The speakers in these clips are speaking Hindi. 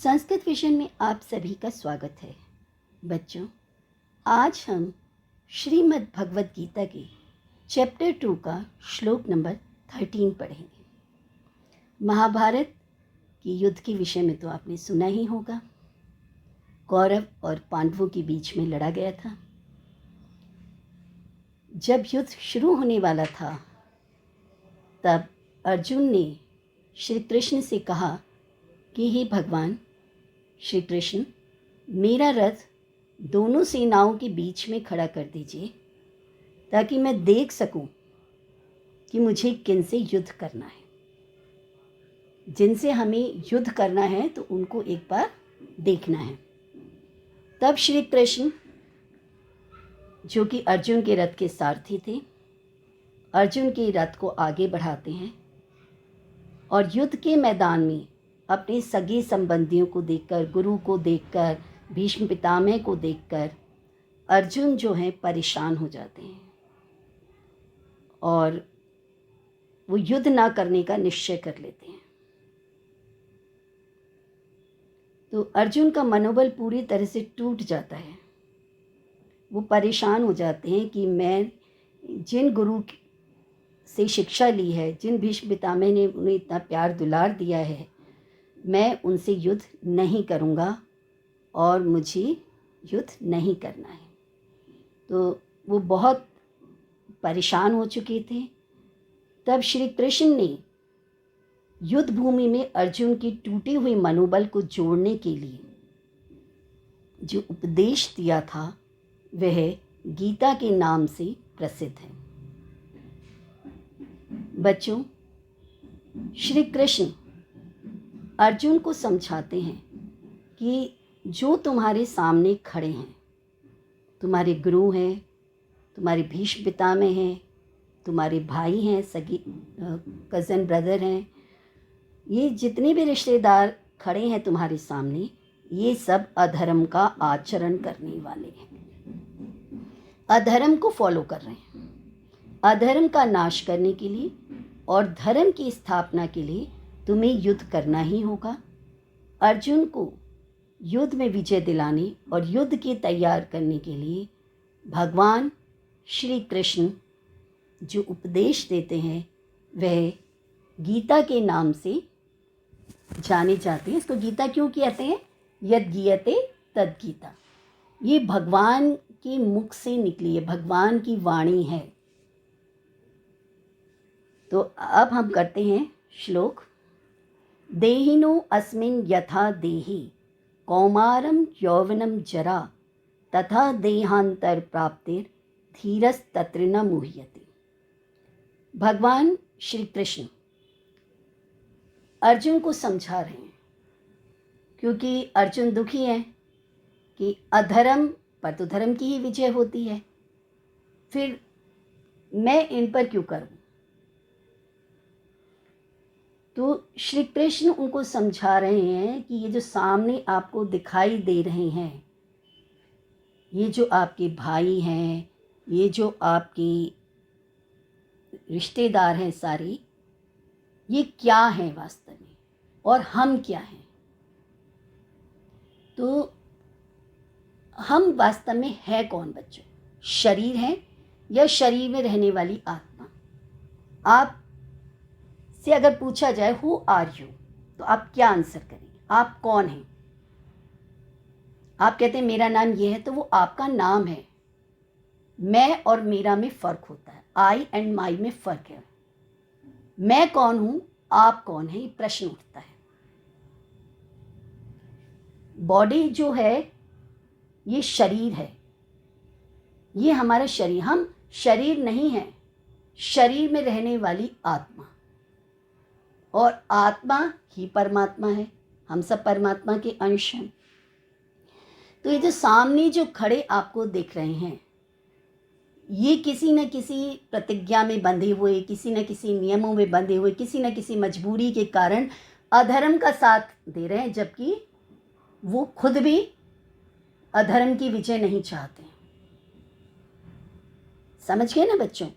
संस्कृत विषय में आप सभी का स्वागत है। बच्चों, आज हम श्रीमद् भगवद गीता के चैप्टर 2 का श्लोक नंबर 13 पढ़ेंगे। महाभारत के युद्ध के विषय में तो आपने सुना ही होगा। कौरव और पांडवों के बीच में लड़ा गया था। जब युद्ध शुरू होने वाला था तब अर्जुन ने श्री कृष्ण से कहा कि हे भगवान श्री कृष्ण, मेरा रथ दोनों सेनाओं के बीच में खड़ा कर दीजिए ताकि मैं देख सकूं कि मुझे किनसे युद्ध करना है। जिनसे हमें युद्ध करना है तो उनको एक बार देखना है। तब श्री कृष्ण, जो कि अर्जुन के रथ के सारथी थे, अर्जुन के रथ को आगे बढ़ाते हैं और युद्ध के मैदान में अपने सगे संबंधियों को देखकर, गुरु को देखकर, भीष्म पितामह को देखकर अर्जुन जो हैं परेशान हो जाते हैं और वो युद्ध ना करने का निश्चय कर लेते हैं। तो अर्जुन का मनोबल पूरी तरह से टूट जाता है। वो परेशान हो जाते हैं कि मैं जिन गुरु से शिक्षा ली है, जिन भीष्म पितामह ने उन्हें इतना प्यार दुलार दिया है, मैं उनसे युद्ध नहीं करूँगा और मुझे युद्ध नहीं करना है। तो वो बहुत परेशान हो चुके थे। तब श्री कृष्ण ने युद्ध भूमि में अर्जुन की टूटी हुई मनोबल को जोड़ने के लिए जो उपदेश दिया था वह गीता के नाम से प्रसिद्ध है। बच्चों, श्री कृष्ण अर्जुन को समझाते हैं कि जो तुम्हारे सामने खड़े हैं, तुम्हारे गुरु हैं, तुम्हारे भीष्म पितामह हैं, तुम्हारे भाई हैं, सगी कज़न ब्रदर हैं, ये जितने भी रिश्तेदार खड़े हैं तुम्हारे सामने, ये सब अधर्म का आचरण करने वाले हैं। अधर्म को फॉलो कर रहे हैं। अधर्म का नाश करने के लिए और धर्म की स्थापना के लिए तुम्हें युद्ध करना ही होगा। अर्जुन को युद्ध में विजय दिलाने और युद्ध की तैयार करने के लिए भगवान श्री कृष्ण जो उपदेश देते हैं वह गीता के नाम से जाने जाते हैं। इसको गीता क्यों कहते हैं? यद गीयते तद गीता। ये भगवान के मुख से निकली है, भगवान की वाणी है। तो अब हम करते हैं श्लोक। देहिनो अस्मिन् यथा देहि कौमारं यौवनं जरा तथा देहांतर प्राप्तिर धीरस्तत्र न मुह्यते। भगवान श्री कृष्ण अर्जुन को समझा रहे हैं क्योंकि अर्जुन दुखी है कि अधर्म पर तो धर्म की ही विजय होती है, फिर मैं इन पर क्यों करूं। तो श्री कृष्ण उनको समझा रहे हैं कि ये जो सामने आपको दिखाई दे रहे हैं, ये जो आपके भाई हैं, ये जो आपके रिश्तेदार हैं सारे, ये क्या हैं वास्तव में और हम क्या हैं। तो हम वास्तव में है कौन बच्चों? शरीर है या शरीर में रहने वाली आत्मा? आप से अगर पूछा जाए हु आर यू, तो आप क्या आंसर करेंगे? आप कौन हैं? आप कहते हैं मेरा नाम ये है, तो वो आपका नाम है। मैं और मेरा में फ़र्क होता है। आई एंड माई में फ़र्क है। मैं कौन हूं, आप कौन है, ये प्रश्न उठता है। बॉडी जो है ये शरीर है, ये हमारा शरीर। हम शरीर नहीं है, शरीर में रहने वाली आत्मा, और आत्मा ही परमात्मा है। हम सब परमात्मा के अंश हैं। तो ये जो सामने जो खड़े आपको दिख रहे हैं, ये किसी न किसी प्रतिज्ञा में बंधे हुए, किसी न किसी नियमों में बंधे हुए, किसी न किसी मजबूरी के कारण अधर्म का साथ दे रहे हैं, जबकि वो खुद भी अधर्म की विजय नहीं चाहते। समझ गए ना बच्चों?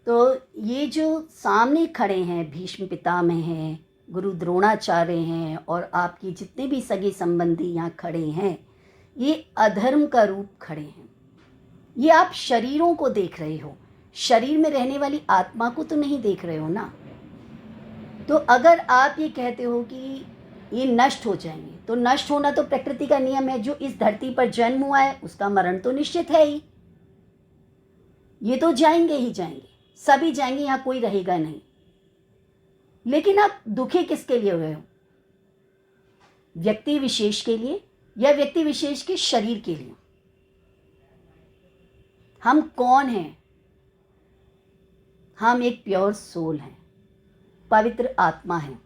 तो ये जो सामने खड़े हैं, भीष्म पितामह हैं, गुरु द्रोणाचार्य हैं और आपकी जितने भी सगे संबंधी यहाँ खड़े हैं, ये अधर्म का रूप खड़े हैं। ये आप शरीरों को देख रहे हो, शरीर में रहने वाली आत्मा को तो नहीं देख रहे हो ना। तो अगर आप ये कहते हो कि ये नष्ट हो जाएंगे, तो नष्ट होना तो प्रकृति का नियम है। जो इस धरती पर जन्म हुआ है उसका मरण तो निश्चित है ही, ये तो जाएंगे ही जाएंगे, सभी जाएंगे, यहाँ कोई रहेगा नहीं। लेकिन आप दुखी किसके लिए हुए हो? व्यक्ति विशेष के लिए या व्यक्ति विशेष के शरीर के लिए? हम कौन हैं? हम एक प्योर सोल हैं, पवित्र आत्मा है।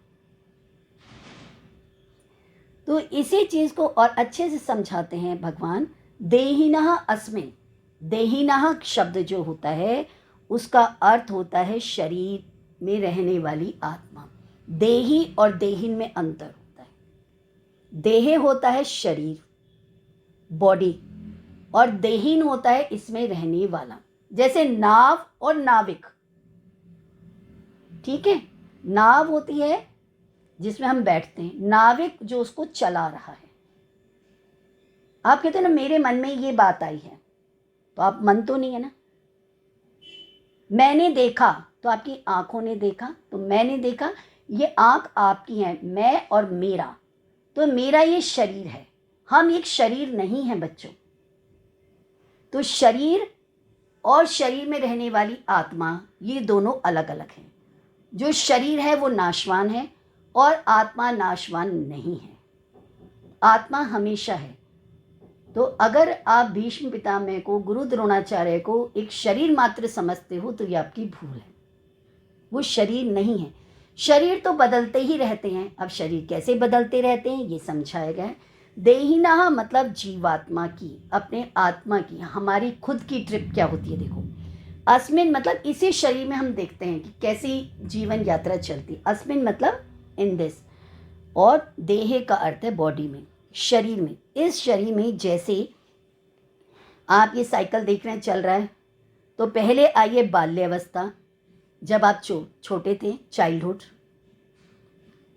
तो इसी चीज को और अच्छे से समझाते हैं भगवान। देहिनः अस्मिन्, देहिनः शब्द जो होता है उसका अर्थ होता है शरीर में रहने वाली आत्मा। देही और देहिन में अंतर होता है। देह होता है शरीर, बॉडी, और देहिन होता है इसमें रहने वाला। जैसे नाव और नाविक, ठीक है, नाव होती है जिसमें हम बैठते हैं, नाविक जो उसको चला रहा है। आप कहते हो ना मेरे मन में ये बात आई है, तो आप मन तो नहीं है ना। मैंने देखा, तो आपकी आंखों ने देखा, तो मैंने देखा, ये आंख आपकी है, मैं और मेरा, तो मेरा ये शरीर है। हम एक शरीर नहीं है बच्चों। तो शरीर और शरीर में रहने वाली आत्मा, ये दोनों अलग अलग हैं। जो शरीर है वो नाशवान है और आत्मा नाशवान नहीं है। आत्मा हमेशा है। तो अगर आप भीष्म पितामह को, गुरु द्रोणाचार्य को एक शरीर मात्र समझते हो तो ये आपकी भूल है। वो शरीर नहीं है। शरीर तो बदलते ही रहते हैं। अब शरीर कैसे बदलते रहते हैं ये समझाया गया है। देहिनः मतलब जीवात्मा की, अपने आत्मा की, हमारी खुद की ट्रिप क्या होती है देखो। अस्मिन मतलब इसी शरीर में हम देखते हैं कि कैसी जीवन यात्रा चलती है। अस्मिन मतलब इन दिस, और देह का अर्थ है बॉडी में, शरीर में। इस शरीर में जैसे आप ये साइकिल देख रहे हैं चल रहा है, तो पहले आइए बाल्यावस्था, जब आप छोटे थे, चाइल्डहुड।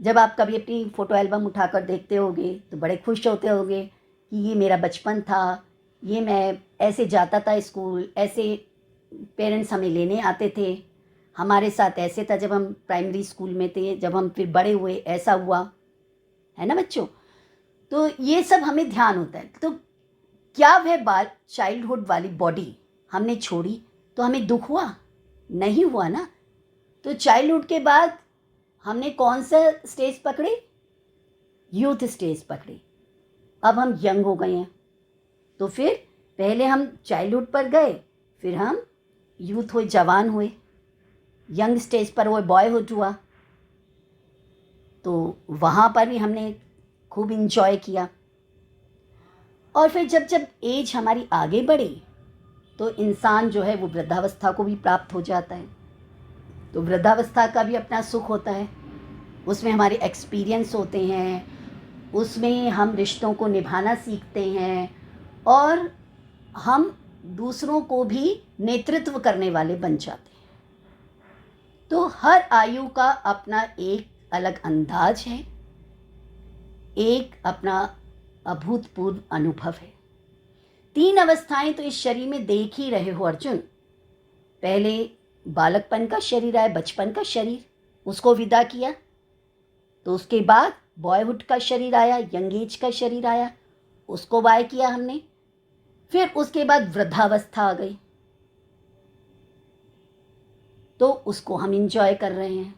जब आप कभी अपनी फ़ोटो एल्बम उठाकर देखते होगे तो बड़े खुश होते होगे कि ये मेरा बचपन था, ये मैं ऐसे जाता था स्कूल, ऐसे पेरेंट्स हमें लेने आते थे, हमारे साथ ऐसे था जब हम प्राइमरी स्कूल में थे, जब हम फिर बड़े हुए ऐसा हुआ, है ना बच्चों। तो ये सब हमें ध्यान होता है। तो क्या वह चाइल्डहुड वाली बॉडी हमने छोड़ी तो हमें दुख हुआ? नहीं हुआ ना। तो चाइल्डहुड के बाद हमने कौन सा स्टेज पकड़ी? यूथ स्टेज पकड़ी। अब हम यंग हो गए हैं, तो फिर पहले हम चाइल्डहुड पर गए, फिर हम यूथ हुए, जवान हुए, यंग स्टेज पर वो बॉयहुड हुआ। तो वहाँ पर भी हमने खूब इंजॉय किया। और फिर जब जब एज हमारी आगे बढ़ी तो इंसान जो है वो वृद्धावस्था को भी प्राप्त हो जाता है। तो वृद्धावस्था का भी अपना सुख होता है, उसमें हमारे एक्सपीरियंस होते हैं, उसमें हम रिश्तों को निभाना सीखते हैं और हम दूसरों को भी नेतृत्व करने वाले बन जाते हैं। तो हर आयु का अपना एक अलग अंदाज है, एक अपना अभूतपूर्व अनुभव है। 3 अवस्थाएं तो इस शरीर में देख ही रहे हो अर्जुन। पहले बालकपन का शरीर आया, बचपन का शरीर, उसको विदा किया। तो उसके बाद बॉयहुड का शरीर आया, यंग एज का शरीर आया, उसको बाय किया हमने। फिर उसके बाद वृद्धावस्था आ गई, तो उसको हम इंजॉय कर रहे हैं।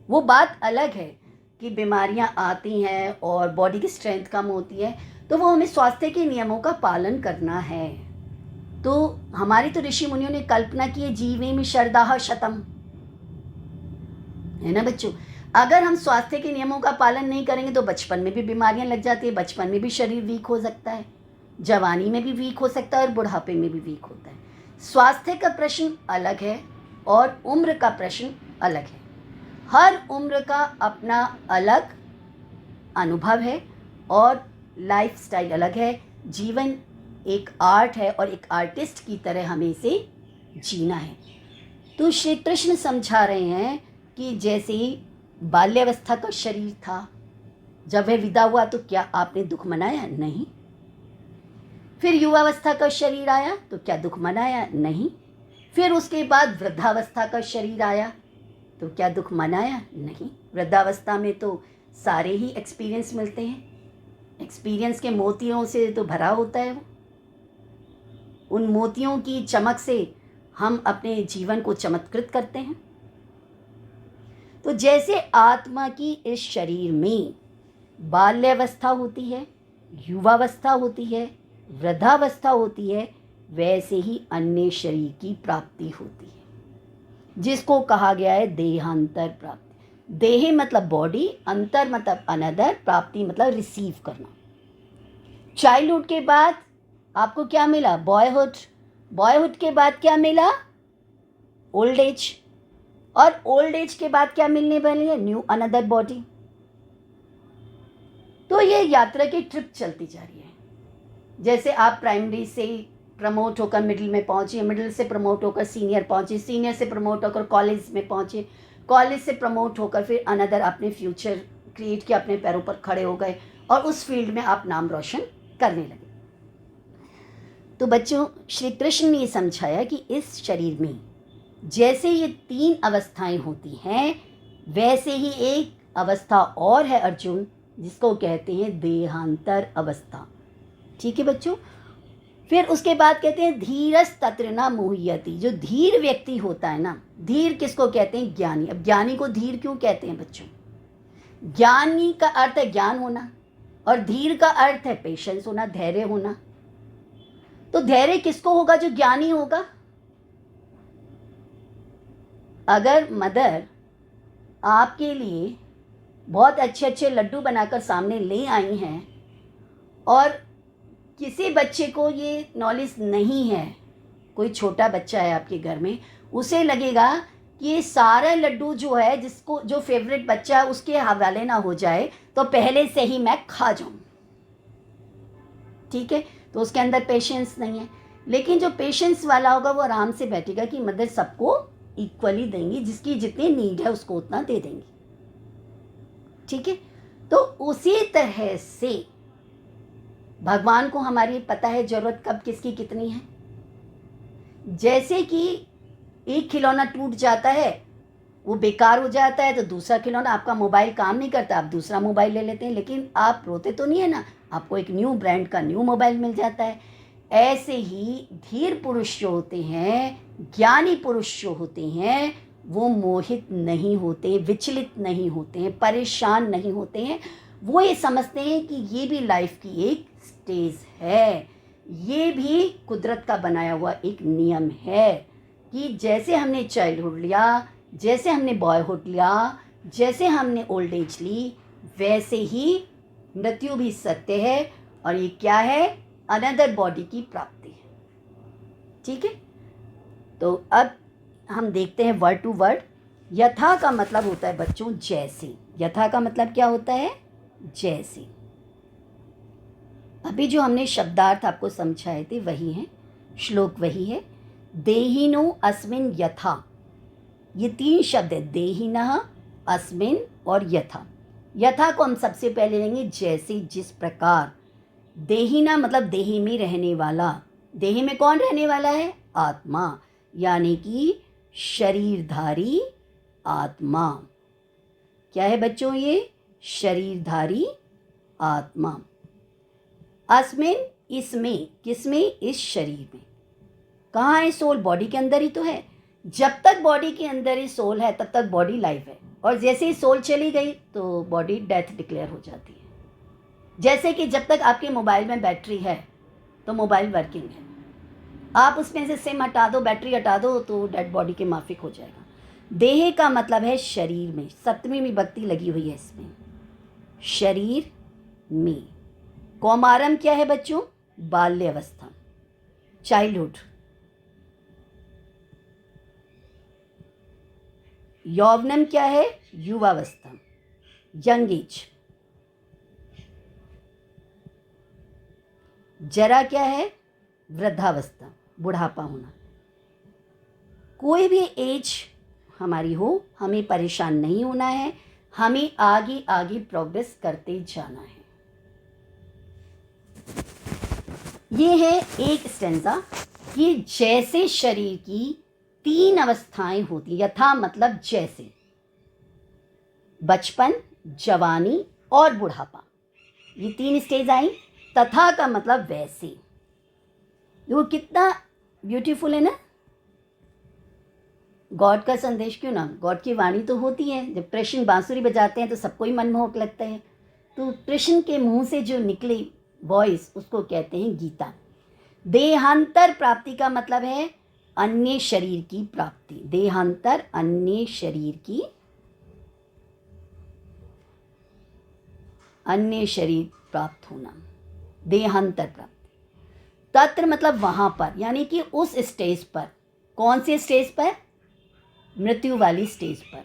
वो बात अलग है कि बीमारियां आती हैं और बॉडी की स्ट्रेंथ कम होती है, तो वो हमें स्वास्थ्य के नियमों का पालन करना है। तो हमारी तो ऋषि मुनियों ने कल्पना की है, जीवे में शरदाह शतम, है ना बच्चों। अगर हम स्वास्थ्य के नियमों का पालन नहीं करेंगे तो बचपन में भी बीमारियां लग जाती है, बचपन में भी शरीर वीक हो सकता है, जवानी में भी वीक हो सकता है और बुढ़ापे में भी वीक होता है। स्वास्थ्य का प्रश्न अलग है और उम्र का प्रश्न अलग है। हर उम्र का अपना अलग अनुभव है और लाइफस्टाइल अलग है। जीवन एक आर्ट है और एक आर्टिस्ट की तरह हमें इसे जीना है। तो श्री कृष्ण समझा रहे हैं कि जैसे बाल्यावस्था का शरीर था, जब वह विदा हुआ तो क्या आपने दुख मनाया? नहीं। फिर युवावस्था का शरीर आया तो क्या दुख मनाया? नहीं। फिर उसके बाद वृद्धावस्था का शरीर आया तो क्या दुख मनाया? नहीं। वृद्धावस्था में तो सारे ही एक्सपीरियंस मिलते हैं, एक्सपीरियंस के मोतियों से तो भरा होता है वो। उन मोतियों की चमक से हम अपने जीवन को चमत्कृत करते हैं। तो जैसे आत्मा की इस शरीर में बाल्यावस्था होती है, युवावस्था होती है, वृद्धावस्था होती है, वैसे ही अन्य शरीर की प्राप्ति होती है, जिसको कहा गया है देहांतर प्राप्ति। देह मतलब बॉडी, अंतर मतलब अनदर, प्राप्ति मतलब रिसीव करना। चाइल्डहुड के बाद आपको क्या मिला? बॉयहुड। बॉयहुड के बाद क्या मिला? Old age. और ओल्ड एज के बाद क्या मिलने वाली है? New another body. तो ये यात्रा की ट्रिप चलती जा रही है। जैसे आप प्राइमरी से प्रमोट होकर मिडिल में पहुंचे, मिडिल से प्रमोट होकर सीनियर पहुंचे, सीनियर से प्रमोट होकर कॉलेज में पहुंचे, कॉलेज से प्रमोट होकर फिर अनदर अपने फ्यूचर क्रिएट किया, अपने पैरों पर खड़े हो गए और उस फील्ड में आप नाम रोशन करने लगे। तो बच्चों, श्री कृष्ण ने समझाया कि इस शरीर में जैसे ये 3 अवस्थाएं होती हैं, वैसे ही एक अवस्था और है अर्जुन, जिसको कहते हैं देहांतर अवस्था। ठीक है बच्चों। फिर उसके बाद कहते हैं धीरस तत्र न मुह्यति। जो धीर व्यक्ति होता है ना, धीर किसको कहते हैं? ज्ञानी। अब ज्ञानी को धीर क्यों कहते हैं बच्चों? ज्ञानी का अर्थ है ज्ञान होना और धीर का अर्थ है पेशेंस होना, धैर्य होना। तो धैर्य किसको होगा? जो ज्ञानी होगा। अगर मदर आपके लिए बहुत अच्छे अच्छे लड्डू बनाकर सामने ले आई हैं और किसी बच्चे को ये नॉलेज नहीं है, कोई छोटा बच्चा है आपके घर में, उसे लगेगा कि ये सारा लड्डू जो है, जिसको जो फेवरेट बच्चा है उसके हवाले ना हो जाए तो पहले से ही मैं खा जाऊं। ठीक है, तो उसके अंदर पेशेंस नहीं है। लेकिन जो पेशेंस वाला होगा वो आराम से बैठेगा कि मदर सबको इक्वली देंगी, जिसकी जितनी नीड है उसको उतना दे देंगी। ठीक है, तो उसी तरह से भगवान को हमारी पता है जरूरत कब किसकी कितनी है। जैसे कि एक खिलौना टूट जाता है, वो बेकार हो जाता है, तो दूसरा खिलौना, आपका मोबाइल काम नहीं करता, आप दूसरा मोबाइल ले लेते हैं, लेकिन आप रोते तो नहीं है ना, आपको एक न्यू ब्रांड का न्यू मोबाइल मिल जाता है। ऐसे ही धीर पुरुष जो होते हैं, ज्ञानी पुरुष जो होते हैं, वो मोहित नहीं होते, विचलित नहीं होते हैं, परेशान नहीं होते हैं। वो ये समझते हैं कि ये भी लाइफ की एक स्टेज है, ये भी कुदरत का बनाया हुआ एक नियम है कि जैसे हमने चाइल्डहुड लिया, जैसे हमने बॉयहुड लिया, जैसे हमने ओल्ड एज ली, वैसे ही मृत्यु भी सत्य है। और ये क्या है? अनदर बॉडी की प्राप्ति है। ठीक है, तो अब हम देखते हैं वर्ड टू वर्ड। यथा का मतलब होता है बच्चों जैसे। यथा का मतलब क्या होता है? जैसे। अभी जो हमने शब्दार्थ आपको समझाए थे वही हैं, श्लोक वही है। देहिनो अस्मिन यथा, ये 3 शब्द है, देहिनः, अस्मिन और यथा। यथा को हम सबसे पहले लेंगे जैसे, जिस प्रकार। देहिना मतलब देही में रहने वाला। देही में कौन रहने वाला है? आत्मा, यानी कि शरीरधारी आत्मा। क्या है बच्चों ये? शरीरधारी आत्मा। अस्मिन, इसमें, किसमें? इस शरीर में। कहाँ है सोल? बॉडी के अंदर ही तो है। जब तक बॉडी के अंदर ही सोल है तब तक बॉडी लाइफ है, और जैसे ही सोल चली गई तो बॉडी डेथ डिक्लेयर हो जाती है। जैसे कि जब तक आपके मोबाइल में बैटरी है तो मोबाइल वर्किंग है, आप उसमें से सिम हटा दो, बैटरी हटा दो तो डेड बॉडी के माफिक हो जाएगा। देह का मतलब है शरीर में, 7वीं विभक्ति लगी हुई है इसमें, शरीर में। कौमारम क्या है बच्चों? बाल्यावस्था, चाइल्डहुड। यौवनम क्या है? युवावस्था, यंग एज। जरा क्या है? वृद्धावस्था, बुढ़ापा होना। कोई भी एज हमारी हो, हमें परेशान नहीं होना है। हमें आगे आगे प्रोग्रेस करते जाना है। ये है एक स्टेंजा कि जैसे शरीर की 3 अवस्थाएं होती, यथा मतलब जैसे बचपन, जवानी और बुढ़ापा, ये 3 स्टेज आई। तथा का मतलब वैसे। वो कितना ब्यूटीफुल है ना। गॉड का संदेश क्यों ना, गॉड की वाणी तो होती है। जब कृष्ण बांसुरी बजाते हैं तो सबको ही मनमोहक लगता है। तो कृष्ण के मुंह से जो निकली वॉइस, उसको कहते हैं गीता। देहांतर प्राप्ति का मतलब है अन्य शरीर की प्राप्ति। देहांतर, अन्य शरीर की, अन्य शरीर प्राप्त होना, देहांतर प्राप्ति। तत्र मतलब वहां पर, यानी कि उस स्टेज पर। कौन से स्टेज पर? मृत्यु वाली स्टेज पर।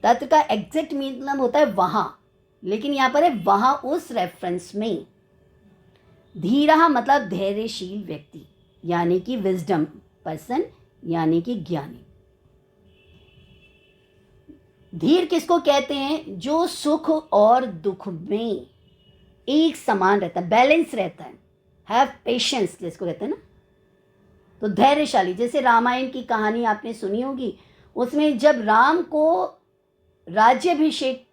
तत्र का एग्जैक्ट मतलब होता है वहां, लेकिन यहां पर है वहां उस रेफरेंस में। धीरा मतलब धैर्यशील व्यक्ति, यानी कि विजडम पर्सन, यानी कि ज्ञानी। धीर किसको कहते हैं? जो सुख और दुख में एक समान रहता है, बैलेंस रहता है। हैव पेशेंस जिसको कहते हैं ना। तो धैर्यशाली, जैसे रामायण की कहानी आपने सुनी होगी, उसमें जब राम को राज्याभिषेक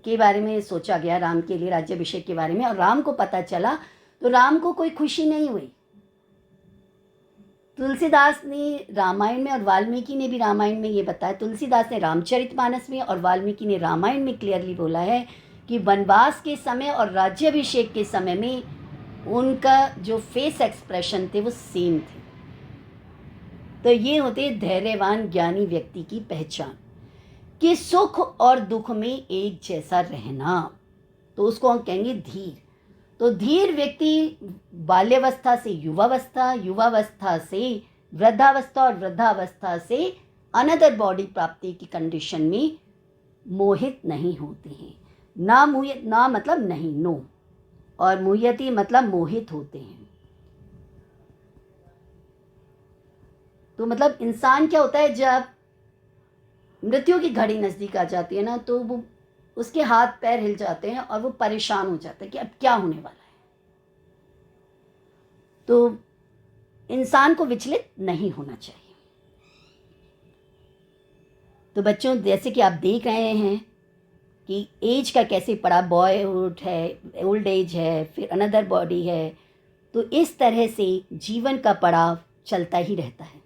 के बारे में सोचा गया, राम के लिए राज्याभिषेक के बारे में, और राम को पता चला, तो राम को कोई खुशी नहीं हुई। तुलसीदास ने रामायण में और वाल्मीकि ने भी रामायण में ये बताया। तुलसीदास ने रामचरितमानस में और वाल्मीकि ने रामायण में क्लियरली बोला है कि वनवास के समय और राज्याभिषेक के समय में उनका जो फेस एक्सप्रेशन थे वो सेम थे। तो ये होते धैर्यवान ज्ञानी व्यक्ति की पहचान, कि सुख और दुख में एक जैसा रहना। तो उसको हम कहेंगे धीर। तो धीर व्यक्ति बाल्यावस्था से युवावस्था, युवावस्था से वृद्धावस्था और वृद्धावस्था से अनदर बॉडी प्राप्ति की कंडीशन में मोहित नहीं होते हैं। ना मोहित, ना मतलब नहीं, नो, और मोहयती मतलब मोहित होते हैं। तो मतलब इंसान क्या होता है, जब मृत्यु की घड़ी नजदीक आ जाती है ना, तो वो उसके हाथ पैर हिल जाते हैं और वो परेशान हो जाता है कि अब क्या होने वाला है। तो इंसान को विचलित नहीं होना चाहिए। तो बच्चों, जैसे कि आप देख रहे हैं कि एज का कैसे पड़ा, बॉयहुड है, ओल्ड एज है, फिर अनदर बॉडी है। तो इस तरह से जीवन का पड़ाव चलता ही रहता है।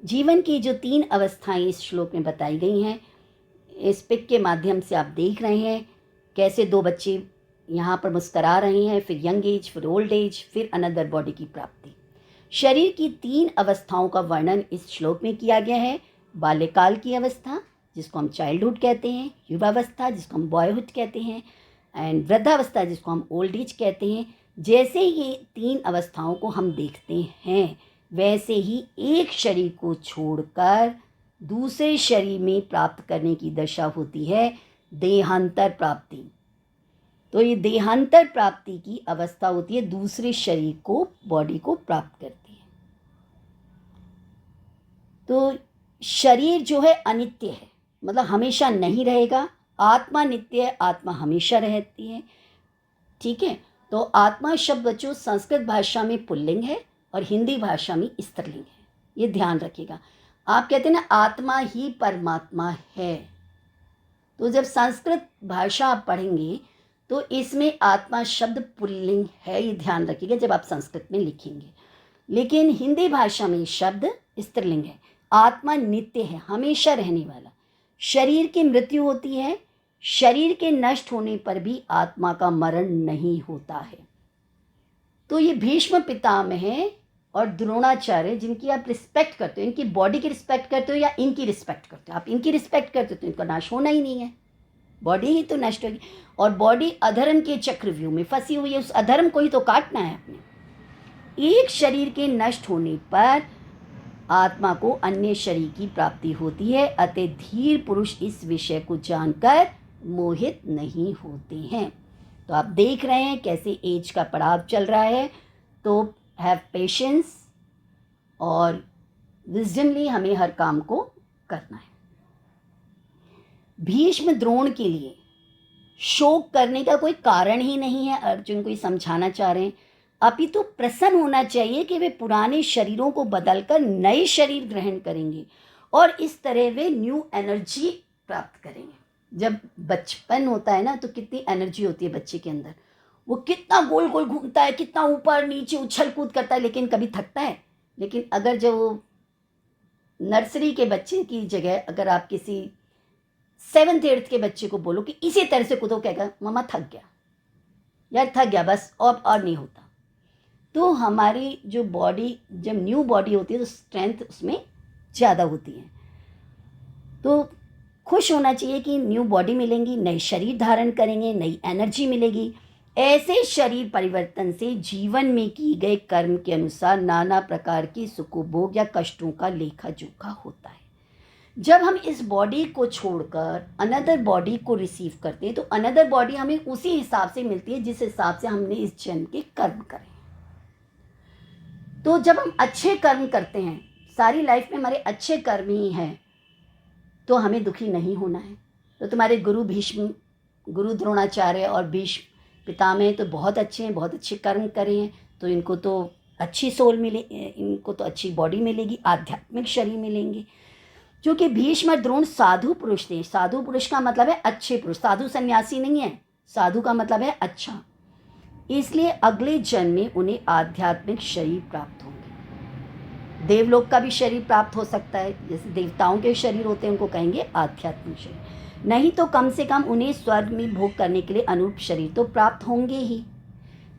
जीवन की जो 3 अवस्थाएं इस श्लोक में बताई गई हैं, इस पिक के माध्यम से आप देख रहे हैं कैसे 2 बच्चे यहाँ पर मुस्करा रहे हैं, फिर यंग एज, फिर ओल्ड एज, फिर अनदर बॉडी की प्राप्ति। शरीर की 3 अवस्थाओं का वर्णन इस श्लोक में किया गया है। बाल्यकाल की अवस्था, जिसको हम चाइल्डहुड कहते हैं, युवावस्था जिसको हम बॉयहुड कहते हैं, एंड वृद्धावस्था जिसको हम ओल्ड एज कहते हैं। जैसे ये 3 अवस्थाओं को हम देखते हैं, वैसे ही एक शरीर को छोड़कर दूसरे शरीर में प्राप्त करने की दशा होती है देहांतर प्राप्ति। तो ये देहांतर प्राप्ति की अवस्था होती है, दूसरे शरीर को, बॉडी को प्राप्त करती है। तो शरीर जो है अनित्य है, मतलब हमेशा नहीं रहेगा। आत्मा नित्य है, आत्मा हमेशा रहती है। ठीक है। तो आत्मा शब्द बच्चों संस्कृत भाषा में पुल्लिंग है और हिंदी भाषा में स्त्रीलिंग है, ये ध्यान रखिएगा। आप कहते हैं ना आत्मा ही परमात्मा है, तो जब संस्कृत भाषा आप पढ़ेंगे तो इसमें आत्मा शब्द पुल्लिंग है, ये ध्यान रखिएगा जब आप संस्कृत में लिखेंगे। लेकिन हिंदी भाषा में शब्द स्त्रीलिंग है। आत्मा नित्य है, हमेशा रहने वाला। शरीर की मृत्यु होती है, शरीर के नष्ट होने पर भी आत्मा का मरण नहीं होता है। तो ये भीष्म पितामह और द्रोणाचार्य, जिनकी आप रिस्पेक्ट करते हो, इनकी बॉडी की रिस्पेक्ट करते हो या इनकी रिस्पेक्ट करते हो? आप इनकी रिस्पेक्ट करते हो तो इनका नाश होना ही नहीं है, बॉडी ही तो नष्ट होगी। और बॉडी अधर्म के चक्रव्यूह में फंसी हुई है, उस अधर्म को ही तो काटना है अपने। एक शरीर के नष्ट होने पर आत्मा को अन्य शरीर की प्राप्ति होती है। अतः धीर पुरुष इस विषय को जानकर मोहित नहीं होते हैं। तो आप देख रहे हैं कैसे एज का पड़ाव चल रहा है। तो हैव पेशेंस और विजडमली हमें हर काम को करना है। भीष्म द्रोण के लिए शोक करने का कोई कारण ही नहीं है, अर्जुन को ये समझाना चाह रहे हैं। अपितु प्रसन्न होना चाहिए कि वे पुराने शरीरों को बदलकर नए शरीर ग्रहण करेंगे और इस तरह वे न्यू एनर्जी प्राप्त करेंगे। जब बचपन होता है ना तो कितनी एनर्जी होती है बच्चे के अंदर, वो कितना गोल गोल घूमता है, कितना ऊपर नीचे उछल कूद करता है, लेकिन कभी थकता है। लेकिन अगर जो नर्सरी के बच्चे की जगह अगर आप किसी 7th 8th के बच्चे को बोलो कि इसी तरह से कूदो, कहेगा मम्मा थक गया, यार थक गया बस, और नहीं होता। तो हमारी जो बॉडी, जब न्यू बॉडी होती है तो स्ट्रेंथ उसमें ज़्यादा होती है। तो खुश होना चाहिए कि न्यू बॉडी मिलेंगी, नए शरीर धारण करेंगे, नई एनर्जी मिलेगी। ऐसे शरीर परिवर्तन से जीवन में किए गए कर्म के अनुसार नाना प्रकार के सुखोभोग या कष्टों का लेखा जोखा होता है। जब हम इस बॉडी को छोड़कर अनदर बॉडी को रिसीव करते हैं तो अनदर बॉडी हमें उसी हिसाब से मिलती है जिस हिसाब से हमने इस जन्म के कर्म करे। तो जब हम अच्छे कर्म करते हैं, सारी लाइफ में हमारे अच्छे कर्म ही हैं, तो हमें दुखी नहीं होना है। तो तुम्हारे गुरु भीष्म, गुरु द्रोणाचार्य और भीष्म पितामह तो बहुत अच्छे हैं, बहुत अच्छे कर्म करे हैं, तो इनको तो अच्छी सोल मिले, इनको तो अच्छी बॉडी मिलेगी, आध्यात्मिक शरीर मिलेंगे। क्योंकि भीष्म और द्रोण साधु पुरुष थे। साधु पुरुष का मतलब है अच्छे पुरुष, साधु सन्यासी नहीं है, साधु का मतलब है अच्छा। इसलिए अगले जन्म में उन्हें आध्यात्मिक शरीर प्राप्त होंगे। देवलोक का भी शरीर प्राप्त हो सकता है, जैसे देवताओं के शरीर होते हैं उनको कहेंगे आध्यात्मिक शरीर, नहीं तो कम से कम उन्हें स्वर्ग में भोग करने के लिए अनुरूप शरीर तो प्राप्त होंगे ही।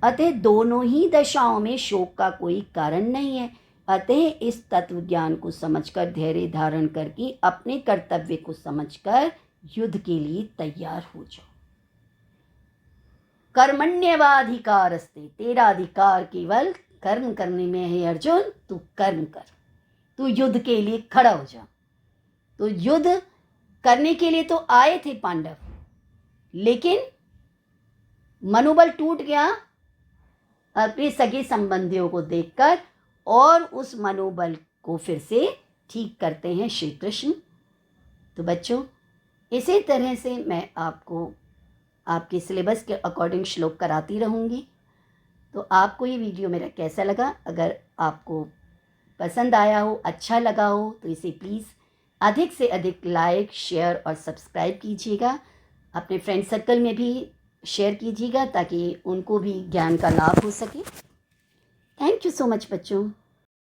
अतः दोनों ही दशाओं में शोक का कोई कारण नहीं है। अतः इस तत्व ज्ञान को समझकर धैर्य धारण करके अपने कर्तव्य को समझकर युद्ध के लिए तैयार हो जाओ। कर्मण्येवाधिकारस्ते, तेरा अधिकार केवल कर्म करने में है अर्जुन, तू कर्म कर, तू युद्ध के लिए खड़ा हो जा। तो युद्ध करने के लिए तो आए थे पांडव, लेकिन मनोबल टूट गया अपने सगे संबंधियों को देखकर, और उस मनोबल को फिर से ठीक करते हैं श्री कृष्ण। तो बच्चों, इसी तरह से मैं आपको आपके सिलेबस के अकॉर्डिंग श्लोक कराती रहूँगी। तो आपको ये वीडियो मेरा कैसा लगा? अगर आपको पसंद आया हो, अच्छा लगा हो, तो इसे प्लीज़ अधिक से अधिक लाइक, शेयर और सब्सक्राइब कीजिएगा। अपने फ्रेंड सर्कल में भी शेयर कीजिएगा ताकि उनको भी ज्ञान का लाभ हो सके। थैंक यू सो मच बच्चों।